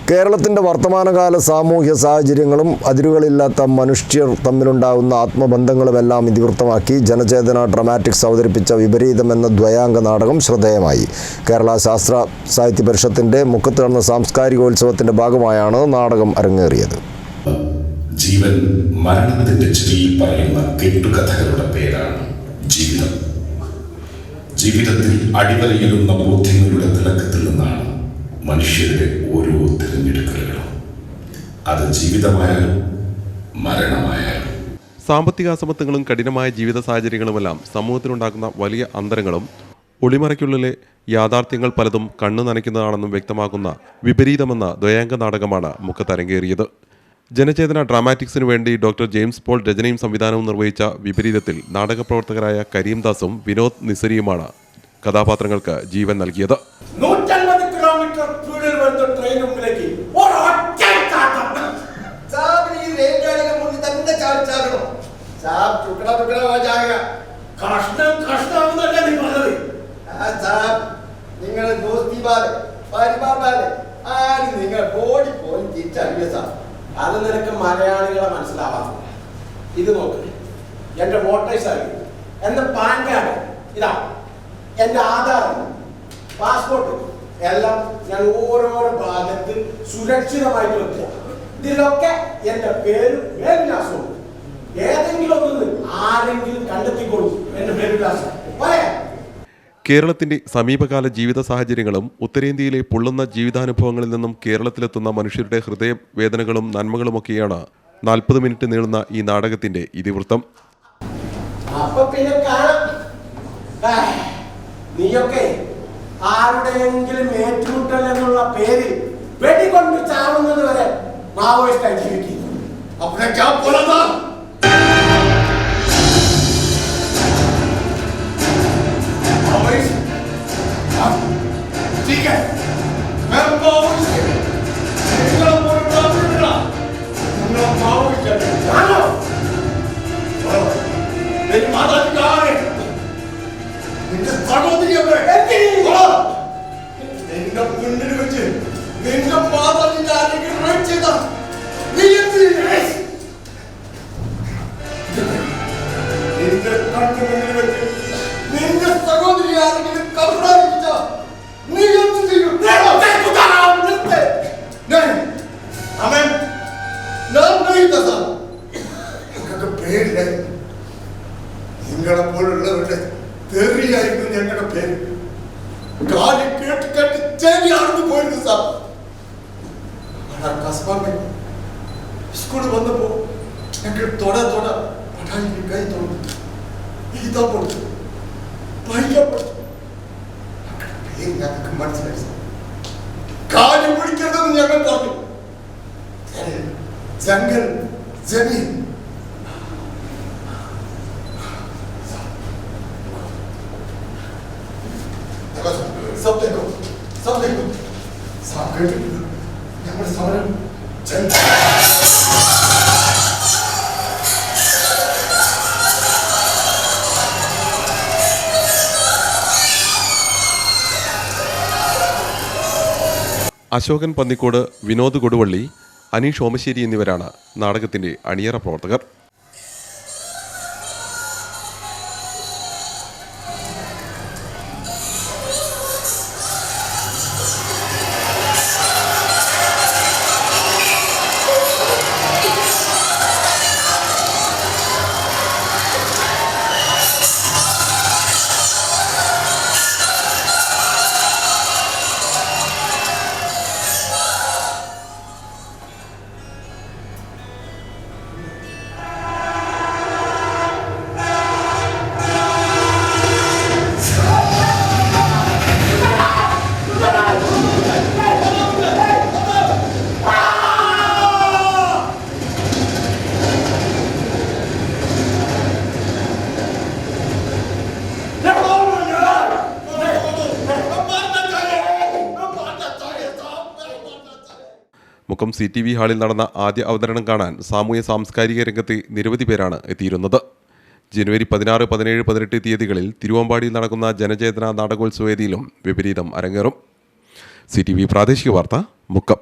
കേരളത്തിൻ്റെ വർത്തമാനകാല സാമൂഹ്യ സാഹചര്യങ്ങളും അതിരുകളില്ലാത്ത മനുഷ്യർ തമ്മിലുണ്ടാകുന്ന ആത്മബന്ധങ്ങളുമെല്ലാം ഇതിവൃത്തമാക്കി ജനചേതന ഡ്രാമാറ്റിക്സ് അവതരിപ്പിച്ച വിപരീതം എന്ന ദ്വയാംഗ നാടകം ശ്രദ്ധേയമായി. കേരള ശാസ്ത്ര സാഹിത്യ പരിഷത്തിൻ്റെ മുക്കത്ത് നടന്ന സാംസ്കാരികോത്സവത്തിൻ്റെ ഭാഗമായാണ് നാടകം അരങ്ങേറിയത്. ജീവൻ മരണത്തിന്റെ ചെവിയിൽ പറയുന്ന കെട്ടുകഥകളുടെ പേരാണ് ജീവിതം. ജീവിതത്തിൽ അടിവരയിടുന്ന ബോധ്യങ്ങളുടെ തിളക്കത്തിൽ നിന്നാണ് മനുഷ്യരുടെ ഓരോ തിരഞ്ഞെടുക്കലുകളും. അത് ജീവിതമായാലും മരണമായാലും. സാമ്പത്തിക അസമത്വങ്ങളും കഠിനമായ ജീവിത സാഹചര്യങ്ങളുമെല്ലാം സമൂഹത്തിലുണ്ടാക്കുന്ന വലിയ അന്തരങ്ങളും ഒളിമറയ്ക്കുള്ളിലെ യാഥാർത്ഥ്യങ്ങൾ പലതും കണ്ണു നനയ്ക്കുന്നതാണെന്നും വ്യക്തമാക്കുന്ന വിപരീതമെന്ന ദ്വയാംഗ നാടകമാണ് മുക്കത്ത് അരങ്ങേറിയത്. ജനചേതന ഡ്രാമാറ്റിക്സിനു വേണ്ടി ഡോക്ടർ ജെയിംസ് പോൾ രചനയും സംവിധാനവും നിർവഹിച്ച വിപരീതത്തിൽ നാടകപ്രവർത്തകരായ കരീംദാസും വിനോദ് നിസരിയുമാണ് കഥാപാത്രങ്ങൾക്ക് ജീവൻ നൽകിയത്. 150 കിലോമീറ്റർ സ്പീഡിൽ വരുന്ന ട്രെയിൻ മുമ്പിലേക്ക് അത് നിനക്ക് മലയാളികളെ മനസ്സിലാവാത്ത ഇത് നോക്ക്. എന്റെ വോട്ടേഴ്സ് ഐ ഡി, എന്റെ പാൻ കാർഡ്, ഇതാ എന്റെ ആധാർ, പാസ്പോർട്ട് എല്ലാം ഞാൻ ഓരോരോ ഭാഗത്ത് സുരക്ഷിതമായിട്ട് വെക്കുക. ഇതിലൊക്കെ എന്റെ പേരും മേൽവിലാസവും ഏതെങ്കിലും ഒന്ന് ആരെങ്കിലും കണ്ടെത്തിക്കൊള്ളും. എന്റെ മേൽവിലാസം പറയാം. കേരളത്തിന്റെ സമീപകാല ജീവിത സാഹചര്യങ്ങളും ഉത്തരേന്ത്യയിലെ പൊള്ളുന്ന ജീവിതാനുഭവങ്ങളിൽ നിന്നും കേരളത്തിലെത്തുന്ന മനുഷ്യരുടെ ഹൃദയവേദനകളും നന്മകളുമൊക്കെയാണ് 40 മിനിറ്റ് നീളുന്ന ഈ നാടകത്തിന്റെ ഇതിവൃത്തം. നീയൊക്കെ ആരുടെയെങ്കിലും ഏറ്റുമുട്ടൽ എന്നുള്ള പേരിൽ വെടികൊണ്ട് ചാവുന്നത് വരെ മാവോയിസ്റ്റായി ജീവിക്കുന്നു. നിങ്ങളെ പോലുള്ളവരുടെ തെറിയായിരുന്നു ഞങ്ങളുടെ പേര്. കാലി കേട്ട് കേട്ട് ചെവിയാണെന്ന് പോയിരുന്നു സാർ. സ്കൂളിൽ വന്നപ്പോ ഞങ്ങൾ തൊട കൈ തോന്നി ഈതപ്പെടുത്തു ഭയപ്പെടുത്തു. പേര് ഞങ്ങൾക്ക് മനസ്സിലായി സാർ. കാലി പിടിക്കരുതെന്ന് ഞങ്ങൾ പറഞ്ഞു. ജംഗൽ ജമീൻ ഞങ്ങളുടെ സമരം അശോകൻ പന്നിക്കോട്, വിനോദ് കൊടുവള്ളി, അനീഷ് ഓമശ്ശേരി എന്നിവരാണ് നാടകത്തിന്റെ അണിയറ പ്രവർത്തകർ. മുക്കം CTV ഹാളിൽ നടന്ന ആദ്യ അവതരണം കാണാൻ സാമൂഹ്യ സാംസ്കാരിക രംഗത്തെ നിരവധി പേരാണ് എത്തിയിരുന്നത്. ജനുവരി 16, 17, 18 തീയതികളിൽ തിരുവമ്പാടിയിൽ നടക്കുന്ന ജനചേതന നാടകോത്സവ വേദിയിലും വിപരീതം അരങ്ങേറും. CTV പ്രാദേശിക വാർത്ത, മുക്കം.